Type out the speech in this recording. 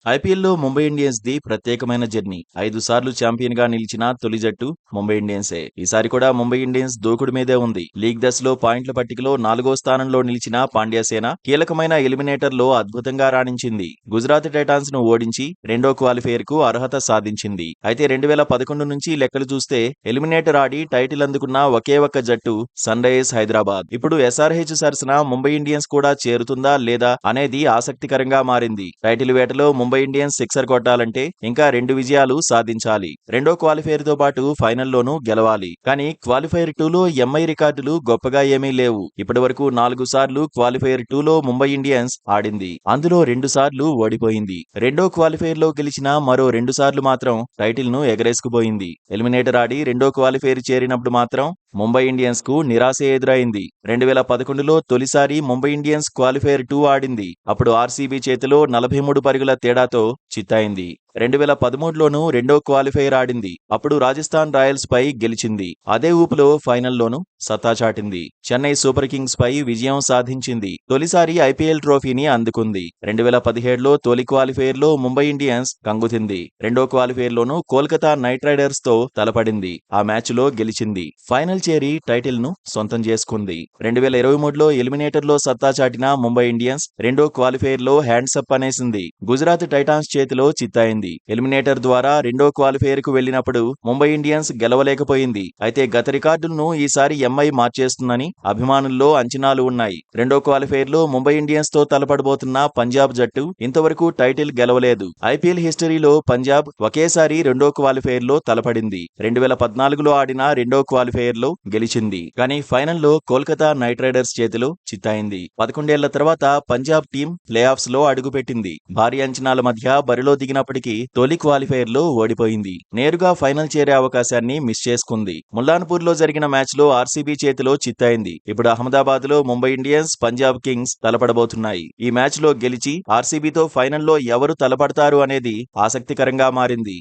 ఐపీఎల్లో Mumbai Indians the ప్రత్యేకమైన journey. 5 సార్లు ఛాంపియన్ గా నిలిచిన తొలి జట్టు ముంబై ఇండియన్సే. ఈసారి కూడా ముంబై ఇండియన్స్ దూకుడు మీదే ఉంది. లీగ్ దశలో పాయింట్ల పట్టికలో 4వ స్థానంలో నిలిచిన పాండ్యాసేన కీలకమైన ఎలిమినేటర్ లో అద్భుతంగా రాణించింది. గుజరాత్ టైటాన్స్ ను ఓడించి రెండో క్వాలిఫైయర్ కు అర్హత సాధించింది. అయితే 2011 నుంచి లెక్కలు చూస్తే ఎలిమినేటర్ ఆడి టైటిల్ అందుకున్న ఒకే ఒక్క జట్టు సన్ రైజర్స్ హైదరాబాద్. ఇప్పుడు ఎస్ఆర్హెచ్ సరసన ముంబై ఇండియన్స్ కూడా చేరుతుందా లేదా అనేది ఆసక్తికరంగా మారింది. టైటిల్ వేటలో ముంబై ఇండియన్స్ సిక్సర్ కొట్టాలంటే ఇంకా 2 విజయాలు సాధించాలి. రెండో క్వాలిఫైర్ తో పాటు ఫైనల్లోనూ గెలవాలి. కానీ క్వాలిఫైర్ 2లో ఎంఐ రికార్డులు గొప్పగా ఏమీ లేవు. ఇప్పటివరకు 4 సార్లు క్వాలిఫైర్ 2లో ముంబై ఇండియన్స్ ఆడింది. అందులో 2 సార్లు ఓడిపోయింది. రెండో క్వాలిఫైర్ లో గెలిచిన మరో 2 సార్లు మాత్రం టైటిల్ ను ఎగరేసుకుపోయింది. ఎలిమినేటర్ ఆడి రెండో క్వాలిఫైర్ చేరినప్పుడు మాత్రం ముంబై ఇండియన్స్ కు నిరాశ ఎదురైంది. 2011లో తొలిసారి ముంబై ఇండియన్స్ క్వాలిఫైర్ 2 ఆడింది. అప్పుడు ఆర్సీబీ చేతిలో 43 పరుగుల తేడాతో చిత్తయింది. 2013లోనూ రెండో క్వాలిఫైర్ ఆడింది. అప్పుడు రాజస్థాన్ రాయల్స్ పై గెలిచింది. అదే ఊపులో ఫైనల్లోనూ సత్తా చాటింది. చెన్నై సూపర్ కింగ్స్ పై విజయం సాధించింది. తొలిసారి ఐపీఎల్ ట్రోఫీని అందుకుంది. 2017లో తొలి క్వాలిఫైర్ లో ముంబై ఇండియన్స్ కంగుతింది. రెండో క్వాలిఫైర్ లోనూ కోల్కతా నైట్ రైడర్స్ తో తలపడింది. ఆ మ్యాచ్ లో గెలిచింది. ఫైనల్ చేరి టైటిల్ ను సొంతం చేసుకుంది. 2023లో ఎలిమినేటర్ లో సత్తా చాటిన ముంబై ఇండియన్స్ రెండో క్వాలిఫైర్ లో హ్యాండ్స్ అప్ అనేసింది. గుజరాత్ టైటాన్స్ చేతిలో చిత్తయింది. ఎలిమినేటర్ ద్వారా రెండో క్వాలిఫైర్ కు వెళ్లినప్పుడు ముంబై ఇండియన్స్ గెలవలేకపోయింది. అయితే గత రికార్డులను ఈసారి ఎంఐ మార్చేస్తుందని అభిమానుల్లో అంచనాలు ఉన్నాయి. రెండో క్వాలిఫైర్ లో ముంబై ఇండియన్స్ తో తలపడబోతున్న పంజాబ్ జట్టు ఇంతవరకు టైటిల్ గెలవలేదు. ఐపీఎల్ హిస్టరీలో పంజాబ్ ఒకేసారి రెండో క్వాలిఫైర్ లో తలపడింది. 2014లో ఆడిన రెండో క్వాలిఫైర్ లో గెలిచింది. కానీ ఫైనల్లో కోల్కతా నైట్ రైడర్స్ చేతిలో చిత్తయింది. 11 ఏళ్ల తర్వాత పంజాబ్ టీం ప్లే ఆఫ్స్ లో అడుగుపెట్టింది. భారీ అంచనాల మధ్య బరిలో దిగినప్పటికీ తొలి క్వాలిఫైర్ లో ఓడిపోయింది. నేరుగా ఫైనల్ చేరే అవకాశాన్ని మిస్ చేసుకుంది. ముల్లాన్పూర్ లో జరిగిన మ్యాచ్ లో ఆర్సీబీ చేతిలో చిత్తయింది. ఇప్పుడు అహ్మదాబాద్ లో ముంబై ఇండియన్స్ పంజాబ్ కింగ్స్ తలపడబోతున్నాయి. ఈ మ్యాచ్ లో గెలిచి ఆర్సీబీతో ఫైనల్లో ఎవరు తలపడతారు అనేది ఆసక్తికరంగా మారింది.